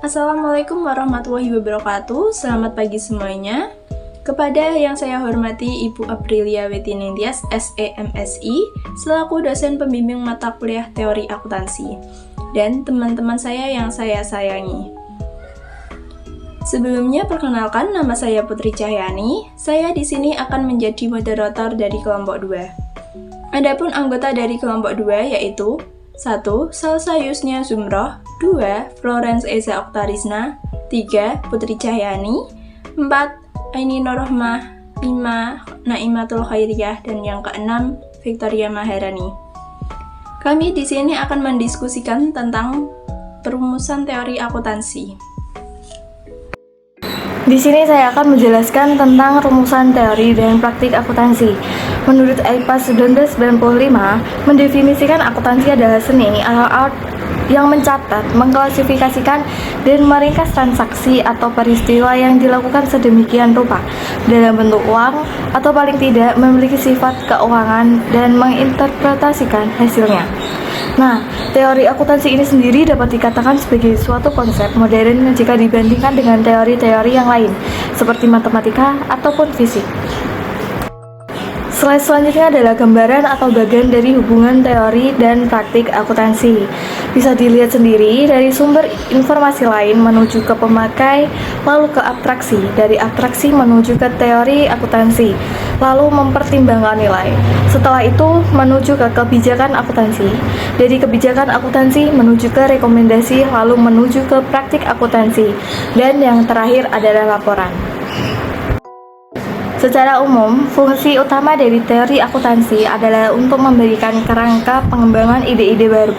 Assalamualaikum warahmatullahi wabarakatuh. Selamat pagi semuanya. Kepada yang saya hormati Ibu Aprilia Wetiningtyas, SEMSI, selaku dosen pembimbing mata kuliah teori akuntansi, dan teman-teman saya yang saya sayangi. Sebelumnya perkenalkan, nama saya Putri Cahyani. Saya di sini akan menjadi moderator dari kelompok 2. Adapun anggota dari kelompok 2 yaitu 1. Salsa Yusnia Zumroh, 2. Florence Eza Oktarisna, 3. Putri Cahyani, 4. Aini Nurrohmah, 5. Naimatul Khairiyah, dan yang ke-6 Victoria Maharani. Kami di sini akan mendiskusikan tentang perumusan teori akuntansi. Di sini saya akan menjelaskan tentang rumusan teori dan praktik akuntansi. Menurut IPAS 1995, mendefinisikan akuntansi adalah seni atau art yang mencatat, mengklasifikasikan, dan meringkas transaksi atau peristiwa yang dilakukan sedemikian rupa dalam bentuk uang atau paling tidak memiliki sifat keuangan dan menginterpretasikan hasilnya. Nah, teori akuntansi ini sendiri dapat dikatakan sebagai suatu konsep modern jika dibandingkan dengan teori-teori yang lain, seperti matematika ataupun fisik. Slide selanjutnya adalah gambaran atau bagian dari hubungan teori dan praktik akuntansi. Bisa dilihat sendiri dari sumber informasi lain menuju ke pemakai, lalu ke abstraksi, dari abstraksi menuju ke teori akuntansi, lalu mempertimbangkan nilai. Setelah itu menuju ke kebijakan akuntansi, dari kebijakan akuntansi menuju ke rekomendasi, lalu menuju ke praktik akuntansi, dan yang terakhir adalah laporan. Secara umum, fungsi utama dari teori akuntansi adalah untuk memberikan kerangka pengembangan ide-ide baru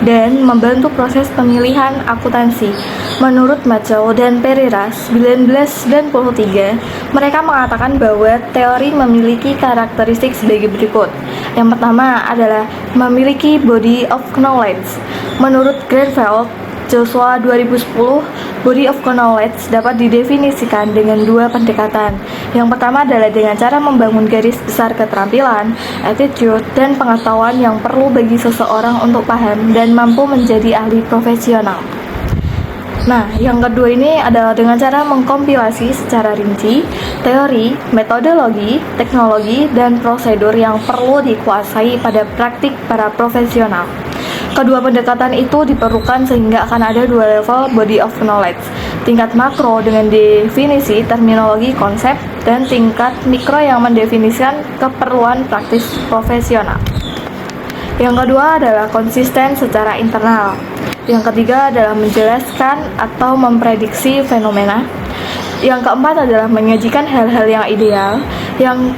dan membantu proses pemilihan akuntansi. Menurut Machow dan Pereira 1993, mereka mengatakan bahwa teori memiliki karakteristik sebagai berikut. Yang pertama adalah memiliki body of knowledge. Menurut Grenfell Joshua 2010, body of knowledge dapat didefinisikan dengan dua pendekatan. Yang pertama adalah dengan cara membangun garis besar keterampilan, attitude, dan pengetahuan yang perlu bagi seseorang untuk paham dan mampu menjadi ahli profesional. Nah, yang kedua ini adalah dengan cara mengkompilasi secara rinci teori, metodologi, teknologi, dan prosedur yang perlu dikuasai pada praktik para profesional. Kedua pendekatan itu diperlukan sehingga akan ada dua level body of knowledge. Tingkat makro dengan definisi, terminologi, konsep, dan tingkat mikro yang mendefinisikan keperluan praktis profesional. Yang kedua adalah konsisten secara internal. Yang ketiga adalah menjelaskan atau memprediksi fenomena. Yang keempat adalah menyajikan hal-hal yang ideal. Yang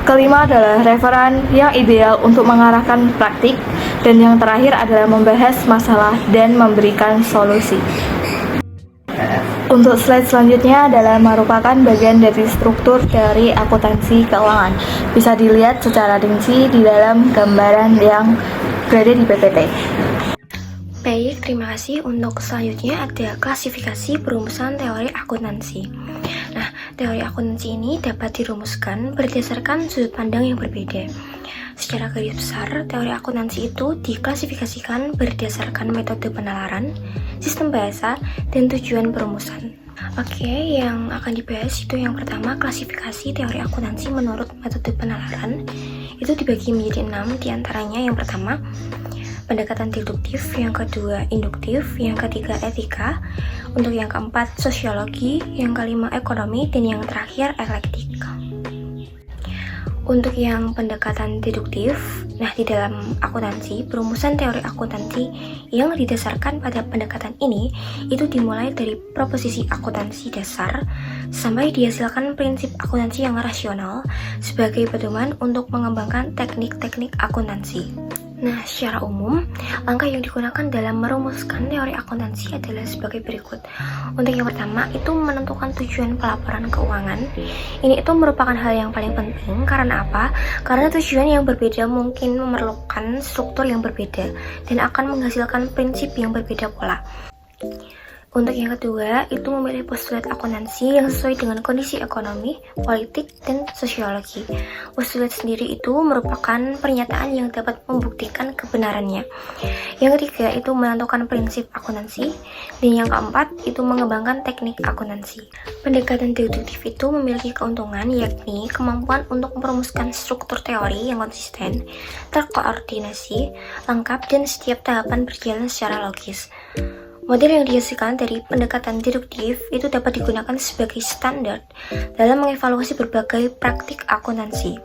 kelima adalah referan yang ideal untuk mengarahkan praktik. Dan yang terakhir adalah membahas masalah dan memberikan solusi. Untuk slide selanjutnya adalah merupakan bagian dari struktur teori akuntansi keuangan. Bisa dilihat secara rinci di dalam gambaran yang berada di PPT. Baik, terima kasih. Untuk selanjutnya ada klasifikasi perumusan teori akuntansi. Nah, teori akuntansi ini dapat dirumuskan berdasarkan sudut pandang yang berbeda. Secara garis besar, teori akuntansi itu diklasifikasikan berdasarkan metode penalaran, sistem bahasa, dan tujuan perumusan. Oke, yang akan dibahas itu yang pertama, klasifikasi teori akuntansi menurut metode penalaran. Itu dibagi menjadi 6 diantaranya. Yang pertama, pendekatan deduktif, yang kedua induktif, yang ketiga etika, untuk yang keempat sosiologi, yang kelima ekonomi, dan yang terakhir eklektik. Untuk yang pendekatan deduktif, nah di dalam akuntansi, perumusan teori akuntansi yang didasarkan pada pendekatan ini itu dimulai dari proposisi akuntansi dasar sampai dihasilkan prinsip akuntansi yang rasional sebagai pedoman untuk mengembangkan teknik-teknik akuntansi. Nah, secara umum, langkah yang digunakan dalam merumuskan teori akuntansi adalah sebagai berikut. Untuk yang pertama, itu menentukan tujuan pelaporan keuangan. Ini itu merupakan hal yang paling penting. Karena apa? Karena tujuan yang berbeda mungkin memerlukan struktur yang berbeda dan akan menghasilkan prinsip yang berbeda pula. Untuk yang kedua, itu memilih postulat akuntansi yang sesuai dengan kondisi ekonomi, politik, dan sosiologi. Postulat sendiri itu merupakan pernyataan yang dapat membuktikan kebenarannya. Yang ketiga, itu menentukan prinsip akuntansi. Dan yang keempat, itu mengembangkan teknik akuntansi. Pendekatan deduktif itu memiliki keuntungan, yakni kemampuan untuk merumuskan struktur teori yang konsisten, terkoordinasi, lengkap, dan setiap tahapan berjalan secara logis. Model yang dihasilkan dari pendekatan deduktif itu dapat digunakan sebagai standar dalam mengevaluasi berbagai praktik akuntansi.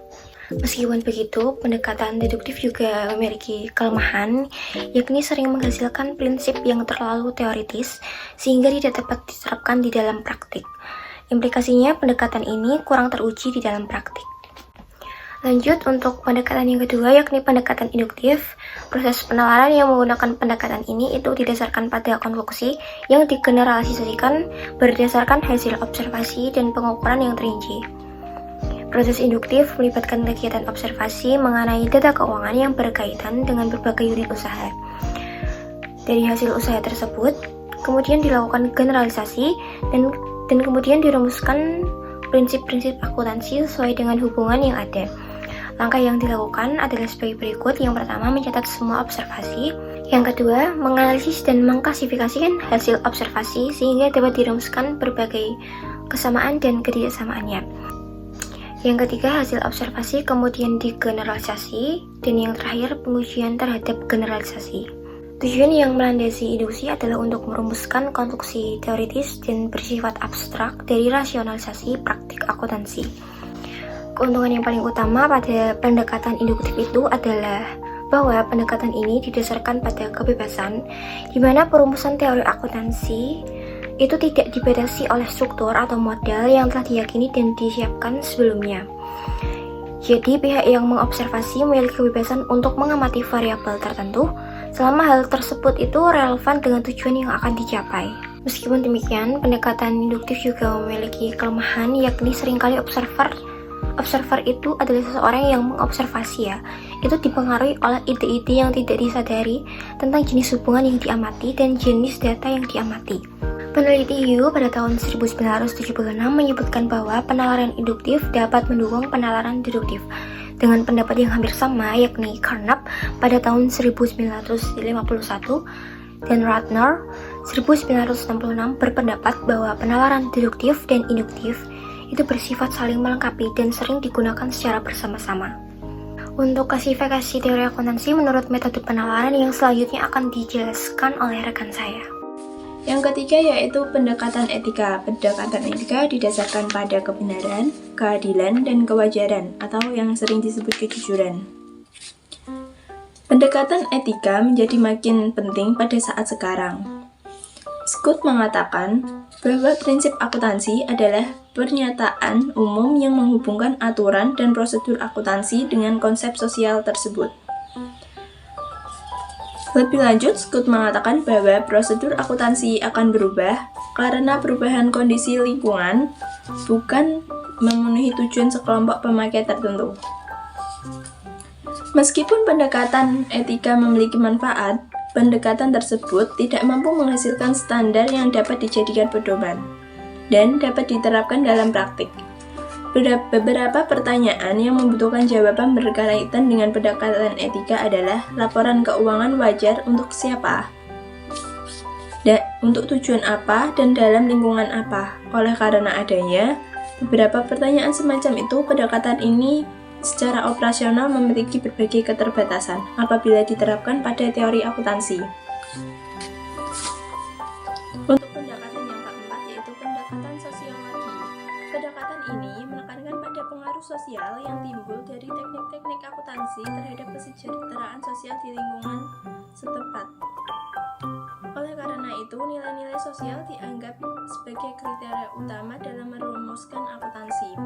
Meskipun begitu, pendekatan deduktif juga memiliki kelemahan, yakni sering menghasilkan prinsip yang terlalu teoritis sehingga tidak dapat diterapkan di dalam praktik. Implikasinya, pendekatan ini kurang teruji di dalam praktik. Lanjut untuk pendekatan yang kedua, yakni pendekatan induktif. Proses penalaran yang menggunakan pendekatan ini itu didasarkan pada konklusi yang digeneralisasikan berdasarkan hasil observasi dan pengukuran yang terinci. Proses induktif melibatkan kegiatan observasi mengenai data keuangan yang berkaitan dengan berbagai unit usaha. Dari hasil usaha tersebut, kemudian dilakukan generalisasi dan kemudian dirumuskan prinsip-prinsip akuntansi sesuai dengan hubungan yang ada. Langkah yang dilakukan adalah sebagai berikut. Yang pertama, mencatat semua observasi. Yang kedua, menganalisis dan mengklasifikasikan hasil observasi sehingga dapat dirumuskan berbagai kesamaan dan ketidaksamaannya. Yang ketiga, hasil observasi kemudian digeneralisasi. Dan yang terakhir, pengujian terhadap generalisasi. Tujuan yang melandasi induksi adalah untuk merumuskan konstruksi teoritis dan bersifat abstrak dari rasionalisasi praktik akuntansi. Keuntungan yang paling utama pada pendekatan induktif itu adalah bahwa pendekatan ini didasarkan pada kebebasan, di mana perumusan teori akuntansi itu tidak dibatasi oleh struktur atau model yang telah diyakini dan disiapkan sebelumnya. Jadi, pihak yang mengobservasi memiliki kebebasan untuk mengamati variabel tertentu selama hal tersebut itu relevan dengan tujuan yang akan dicapai. Meskipun demikian, pendekatan induktif juga memiliki kelemahan, yakni seringkali observer itu adalah seseorang yang mengobservasi itu dipengaruhi oleh ide-ide yang tidak disadari tentang jenis hubungan yang diamati dan jenis data yang diamati. Peneliti Yu pada tahun 1976 menyebutkan bahwa penalaran induktif dapat mendukung penalaran deduktif dengan pendapat yang hampir sama, yakni Carnap pada tahun 1951 dan Ratner 1966 berpendapat bahwa penalaran deduktif dan induktif itu bersifat saling melengkapi dan sering digunakan secara bersama-sama. Untuk klasifikasi teori akuntansi menurut metode penalaran yang selanjutnya akan dijelaskan oleh rekan saya. Yang ketiga yaitu pendekatan etika. Pendekatan etika didasarkan pada kebenaran, keadilan, dan kewajaran atau yang sering disebut kejujuran. Pendekatan etika menjadi makin penting pada saat sekarang. Scott mengatakan bahwa prinsip akuntansi adalah pernyataan umum yang menghubungkan aturan dan prosedur akuntansi dengan konsep sosial tersebut. Lebih lanjut, Scott mengatakan bahwa prosedur akuntansi akan berubah karena perubahan kondisi lingkungan, bukan memenuhi tujuan sekelompok pemakai tertentu. Meskipun pendekatan etika memiliki manfaat, pendekatan tersebut tidak mampu menghasilkan standar yang dapat dijadikan pedoman dan dapat diterapkan dalam praktik. Beberapa pertanyaan yang membutuhkan jawaban berkaitan dengan pendekatan etika adalah laporan keuangan wajar untuk siapa, untuk tujuan apa, dan dalam lingkungan apa. Oleh karena adanya beberapa pertanyaan semacam itu, pendekatan ini secara operasional memiliki berbagai keterbatasan apabila diterapkan pada teori akuntansi. Untuk pendekatan yang keempat yaitu pendekatan sosiologi. Pendekatan ini menekankan pada pengaruh sosial yang timbul dari teknik-teknik akuntansi terhadap kesejahteraan sosial di lingkungan setempat. Oleh karena itu, nilai-nilai sosial dianggap sebagai kriteria utama dalam merumuskan akuntansi.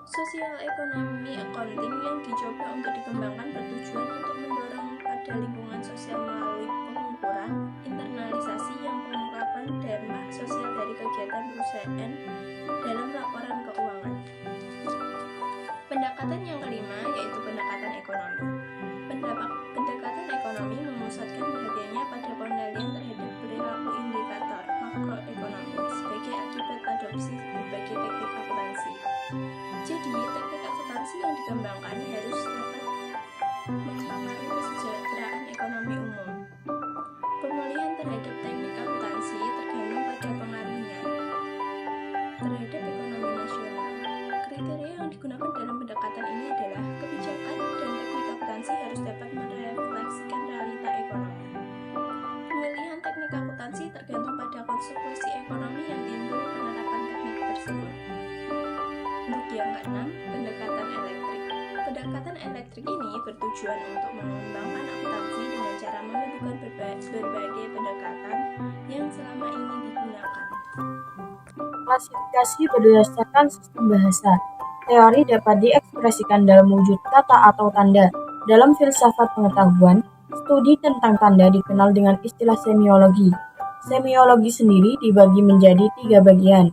Sosial ekonomi accounting yang dicoba untuk dikembangkan bertujuan untuk mendorong pada lingkungan sosial melalui pengukuran, internalisasi yang pengungkapan dampak sosial dari kegiatan perusahaan dalam laporan keuangan. Pendekatan yang kelima yaitu pendekatan ekonomi. Pendekatan ekonomi memusatkan perhatiannya pada pengendalian terhadap perilaku indikator. terhadap teknik akuntansi tergantung pada pengaruhnya terhadap ekonomi nasional. Kriteria yang digunakan dalam pendekatan ini adalah kebijakan dan teknik akuntansi harus dapat merefleksikan realita ekonomi. Pemilihan teknik akuntansi tergantung pada konsekuensi ekonomi yang timbul penerapan teknik tersebut. Untuk yang keenam, pendekatan elektrik. Pendekatan elektrik ini bertujuan untuk mengembangkan akuntansi dengan cara menggabungkan berbagai pendekatan yang selama ini digunakan. Klasifikasi berdasarkan sistem bahasa. Teori dapat diekspresikan dalam wujud kata atau tanda. Dalam filsafat pengetahuan, studi tentang tanda dikenal dengan istilah semiologi. Semiologi sendiri dibagi menjadi 3 bagian.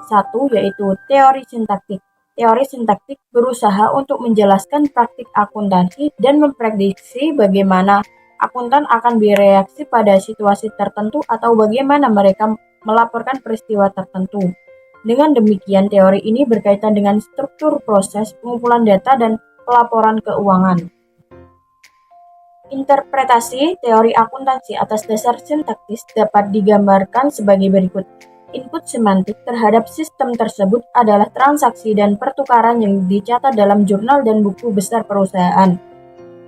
Satu yaitu teori sintaktik. Teori sintaktik berusaha untuk menjelaskan praktik akuntansi dan memprediksi bagaimana akuntan akan bereaksi pada situasi tertentu atau bagaimana mereka melaporkan peristiwa tertentu. Dengan demikian, teori ini berkaitan dengan struktur proses pengumpulan data dan pelaporan keuangan. Interpretasi teori akuntansi atas dasar sintaktis dapat digambarkan sebagai berikut. Input semantik terhadap sistem tersebut adalah transaksi dan pertukaran yang dicatat dalam jurnal dan buku besar perusahaan.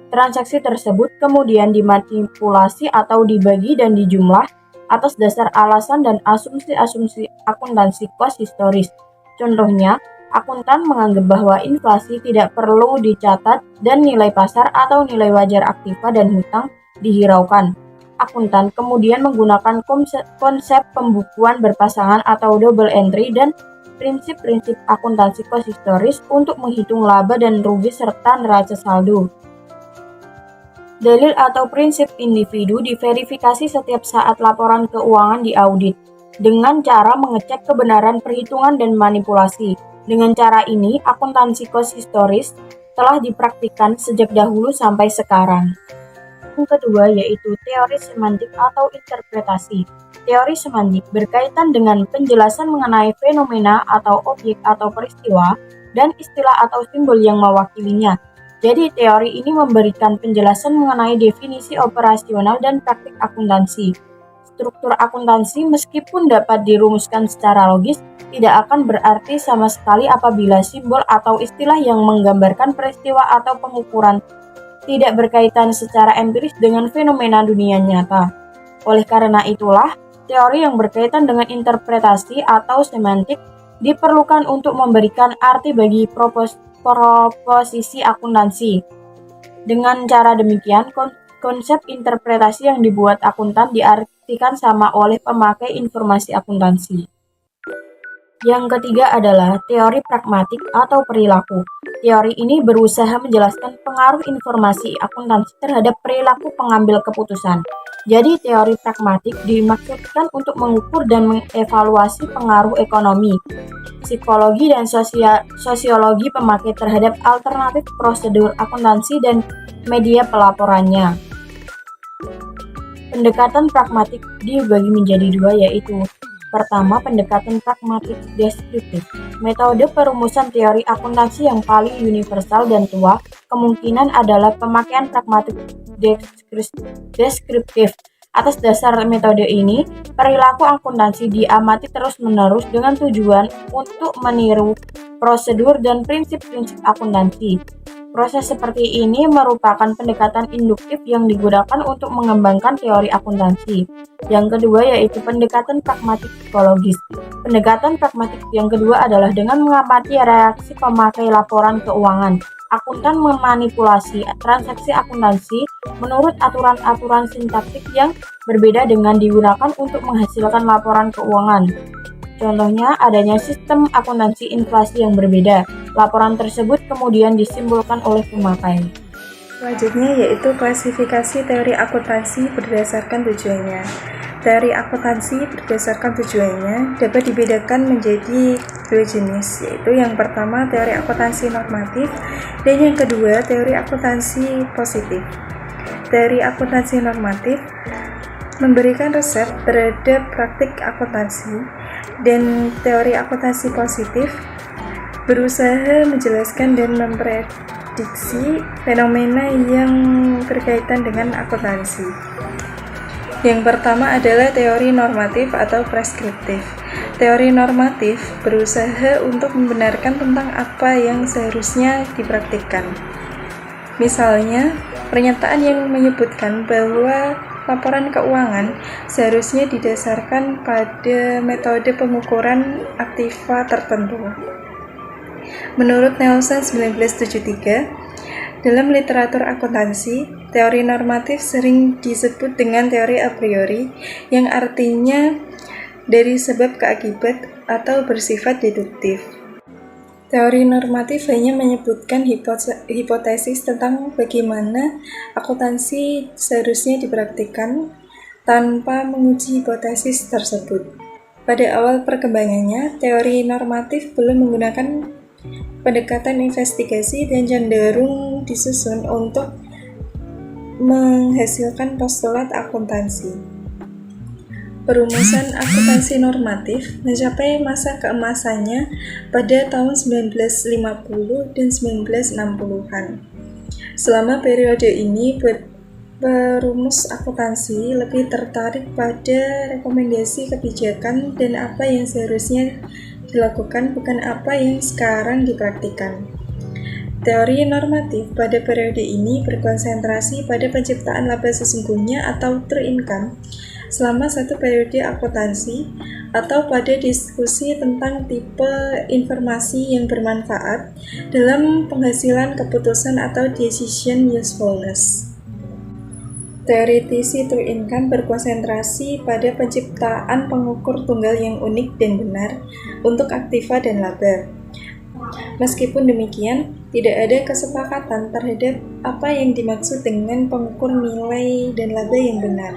Transaksi tersebut kemudian dimanipulasi atau dibagi dan dijumlah atas dasar alasan dan asumsi-asumsi akuntansi kos historis. Contohnya, akuntan menganggap bahwa inflasi tidak perlu dicatat dan nilai pasar atau nilai wajar aktiva dan hutang dihiraukan. Akuntan kemudian menggunakan konsep pembukuan berpasangan atau double entry dan prinsip-prinsip akuntansi kos historis untuk menghitung laba dan rugi serta neraca saldo. Dalil atau prinsip individu diverifikasi setiap saat laporan keuangan diaudit dengan cara mengecek kebenaran perhitungan dan manipulasi. Dengan cara ini, akuntansi kos historis telah dipraktikkan sejak dahulu sampai sekarang. Yang kedua yaitu teori semantik atau interpretasi. Teori semantik berkaitan dengan penjelasan mengenai fenomena atau objek atau peristiwa dan istilah atau simbol yang mewakilinya. Jadi teori ini memberikan penjelasan mengenai definisi operasional dan praktik akuntansi. Struktur akuntansi meskipun dapat dirumuskan secara logis, tidak akan berarti sama sekali apabila simbol atau istilah yang menggambarkan peristiwa atau pengukuran tidak berkaitan secara empiris dengan fenomena dunia nyata. Oleh karena itulah, teori yang berkaitan dengan interpretasi atau semantik diperlukan untuk memberikan arti bagi proposisi akuntansi. Dengan cara demikian, konsep interpretasi yang dibuat akuntan diartikan sama oleh pemakai informasi akuntansi. Yang ketiga adalah teori pragmatik atau perilaku. Teori ini berusaha menjelaskan pengaruh informasi akuntansi terhadap perilaku pengambil keputusan. Jadi teori pragmatik dimaksudkan untuk mengukur dan mengevaluasi pengaruh ekonomi, psikologi, dan sosiologi pemakai terhadap alternatif prosedur akuntansi dan media pelaporannya. Pendekatan pragmatik dibagi menjadi 2 yaitu pertama, pendekatan pragmatik deskriptif. Metode perumusan teori akuntansi yang paling universal dan tua kemungkinan adalah pemakaian pragmatik deskriptif. Atas dasar metode ini, perilaku akuntansi diamati terus-menerus dengan tujuan untuk meniru prosedur dan prinsip-prinsip akuntansi. Proses seperti ini merupakan pendekatan induktif yang digunakan untuk mengembangkan teori akuntansi. Yang kedua yaitu pendekatan pragmatik psikologis. Pendekatan pragmatik yang kedua adalah dengan mengamati reaksi pemakai laporan keuangan. Akuntan memanipulasi transaksi akuntansi menurut aturan-aturan sintaktik yang berbeda dengan digunakan untuk menghasilkan laporan keuangan. Contohnya, adanya sistem akuntansi inflasi yang berbeda. Laporan tersebut kemudian disimpulkan oleh pemakai. Selanjutnya yaitu klasifikasi teori akuntansi berdasarkan tujuannya. Teori akuntansi berdasarkan tujuannya dapat dibedakan menjadi 2 jenis, yaitu yang pertama teori akuntansi normatif dan yang kedua teori akuntansi positif. Teori akuntansi normatif memberikan resep terhadap praktik akuntansi dan teori akuntansi positif berusaha menjelaskan dan memprediksi fenomena yang berkaitan dengan akuntansi. Yang pertama adalah teori normatif atau preskriptif. Teori normatif berusaha untuk membenarkan tentang apa yang seharusnya dipraktikkan. Misalnya, pernyataan yang menyebutkan bahwa laporan keuangan seharusnya didasarkan pada metode pengukuran aktiva tertentu. Menurut Nelson 1973, dalam literatur akuntansi, teori normatif sering disebut dengan teori a priori, yang artinya dari sebab ke akibat atau bersifat deduktif. Teori normatif hanya menyebutkan hipotesis tentang bagaimana akuntansi seharusnya dipraktikkan tanpa menguji hipotesis tersebut. Pada awal perkembangannya, teori normatif belum menggunakan pendekatan investigasi dan cenderung disusun untuk menghasilkan postulat akuntansi. Perumusan akuntansi normatif mencapai masa keemasannya pada tahun 1950 dan 1960-an. Selama periode ini, perumus akuntansi lebih tertarik pada rekomendasi kebijakan dan apa yang seharusnya dilakukan, bukan apa yang sekarang dipraktikkan. Teori normatif pada periode ini berkonsentrasi pada penciptaan laba sesungguhnya atau true income selama satu periode akuntansi, atau pada diskusi tentang tipe informasi yang bermanfaat dalam penghasilan keputusan atau decision usefulness. Teoritisi true income berkonsentrasi pada penciptaan pengukur tunggal yang unik dan benar untuk aktiva dan laba. Meskipun demikian, tidak ada kesepakatan terhadap apa yang dimaksud dengan pengukur nilai dan laba yang benar.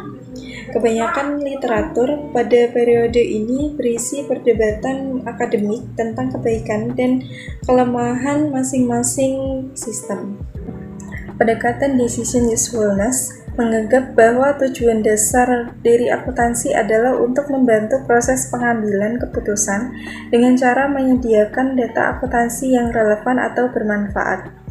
Kebanyakan literatur pada periode ini berisi perdebatan akademik tentang kebaikan dan kelemahan masing-masing sistem. Pendekatan decision usefulness menganggap bahwa tujuan dasar dari akuntansi adalah untuk membantu proses pengambilan keputusan dengan cara menyediakan data akuntansi yang relevan atau bermanfaat.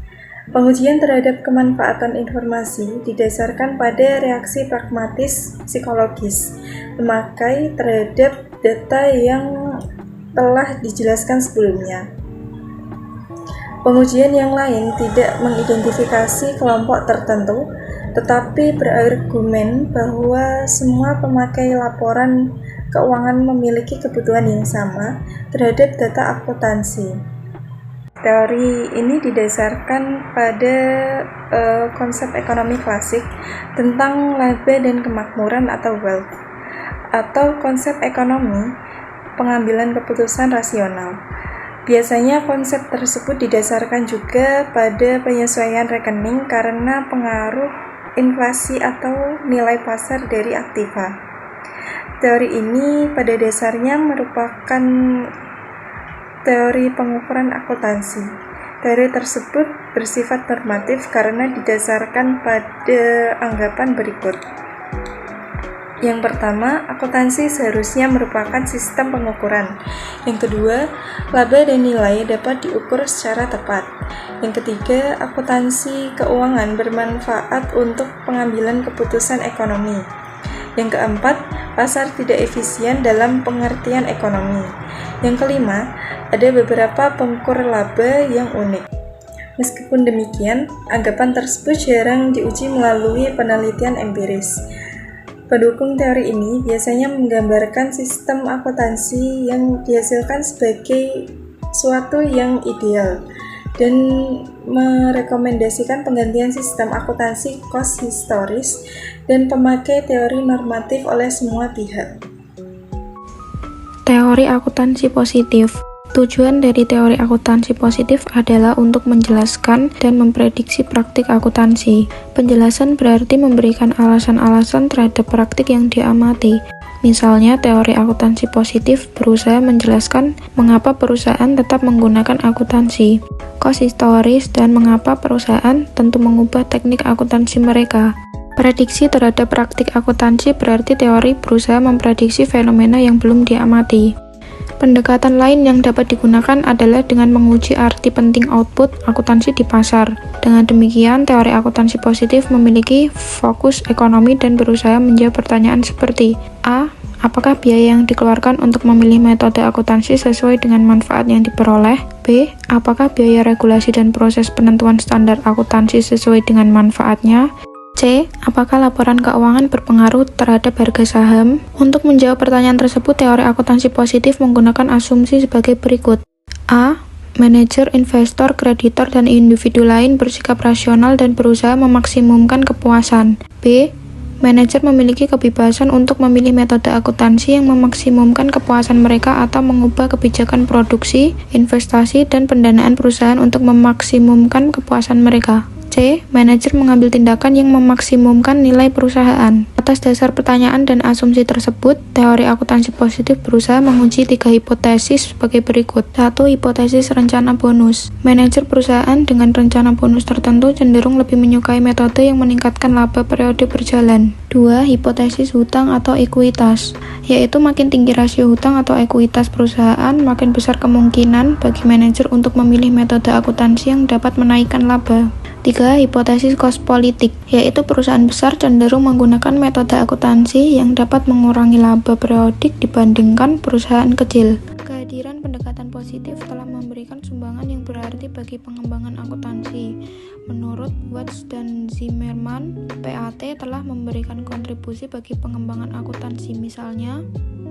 Pengujian terhadap kemanfaatan informasi didasarkan pada reaksi pragmatis psikologis memakai terhadap data yang telah dijelaskan sebelumnya. Pengujian yang lain tidak mengidentifikasi kelompok tertentu, tetapi berargumen bahwa semua pemakai laporan keuangan memiliki kebutuhan yang sama terhadap data akuntansi. Teori ini didasarkan pada konsep ekonomi klasik tentang laba dan kemakmuran atau wealth, atau konsep ekonomi pengambilan keputusan rasional. Biasanya konsep tersebut didasarkan juga pada penyesuaian rekening karena pengaruh inflasi atau nilai pasar dari aktiva. Teori ini pada dasarnya merupakan teori pengukuran akuntansi. Teori tersebut bersifat normatif karena didasarkan pada anggapan berikut. Yang pertama, akuntansi seharusnya merupakan sistem pengukuran. Yang kedua, laba dan nilai dapat diukur secara tepat. Yang ketiga, akuntansi keuangan bermanfaat untuk pengambilan keputusan ekonomi. Yang keempat, pasar tidak efisien dalam pengertian ekonomi. Yang kelima, ada beberapa pengukur laba yang unik. Meskipun demikian, anggapan tersebut jarang diuji melalui penelitian empiris. Pendukung teori ini biasanya menggambarkan sistem akuntansi yang dihasilkan sebagai suatu yang ideal dan merekomendasikan penggantian sistem akuntansi cost historis dan pemakai teori normatif oleh semua pihak. Teori akuntansi positif. Tujuan dari teori akuntansi positif adalah untuk menjelaskan dan memprediksi praktik akuntansi. Penjelasan berarti memberikan alasan-alasan terhadap praktik yang diamati. Misalnya, teori akuntansi positif berusaha menjelaskan mengapa perusahaan tetap menggunakan akuntansi, cost historis, dan mengapa perusahaan tentu mengubah teknik akuntansi mereka. Prediksi terhadap praktik akuntansi berarti teori berusaha memprediksi fenomena yang belum diamati. Pendekatan lain yang dapat digunakan adalah dengan menguji arti penting output akuntansi di pasar. Dengan demikian, teori akuntansi positif memiliki fokus ekonomi dan berusaha menjawab pertanyaan seperti A. Apakah biaya yang dikeluarkan untuk memilih metode akuntansi sesuai dengan manfaat yang diperoleh? B. Apakah biaya regulasi dan proses penentuan standar akuntansi sesuai dengan manfaatnya? C. Apakah laporan keuangan berpengaruh terhadap harga saham? Untuk menjawab pertanyaan tersebut, teori akuntansi positif menggunakan asumsi sebagai berikut. A. Manajer, investor, kreditor, dan individu lain bersikap rasional dan berusaha memaksimumkan kepuasan. B. Manajer memiliki kebebasan untuk memilih metode akuntansi yang memaksimumkan kepuasan mereka atau mengubah kebijakan produksi, investasi, dan pendanaan perusahaan untuk memaksimumkan kepuasan mereka. C. Manajer mengambil tindakan yang memaksimumkan nilai perusahaan. Atas dasar pertanyaan dan asumsi tersebut, teori akuntansi positif berusaha menguji 3 hipotesis sebagai berikut. 1. Hipotesis rencana bonus. Manajer perusahaan dengan rencana bonus tertentu cenderung lebih menyukai metode yang meningkatkan laba periode berjalan. 2. Hipotesis hutang atau ekuitas, yaitu makin tinggi rasio hutang atau ekuitas perusahaan, makin besar kemungkinan bagi manajer untuk memilih metode akuntansi yang dapat menaikkan laba. 3. Hipotesis cost politik, yaitu perusahaan besar cenderung menggunakan metode akuntansi yang dapat mengurangi laba periodik dibandingkan perusahaan kecil. Kehadiran pendekatan positif telah memberikan sumbangan yang berarti bagi pengembangan akuntansi. Menurut Watts dan Zimmerman, PAT telah memberikan kontribusi bagi pengembangan akuntansi, misalnya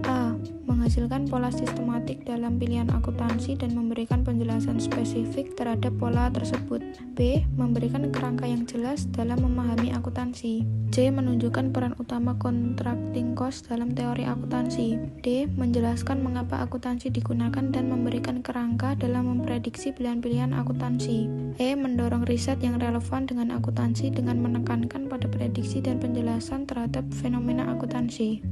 A. Menghasilkan pola sistematik dalam pilihan akuntansi dan memberikan penjelasan spesifik terhadap pola tersebut. B. Memberikan kerangka yang jelas dalam memahami akuntansi. C. Menunjukkan peran utama contracting cost dalam teori akuntansi. D. Menjelaskan mengapa akuntansi digunakan dan memberikan kerangka dalam memprediksi pilihan-pilihan akuntansi. E. Mendorong riset yang relevan dengan akuntansi dengan menekankan pada prediksi dan penjelasan terhadap fenomena akuntansi.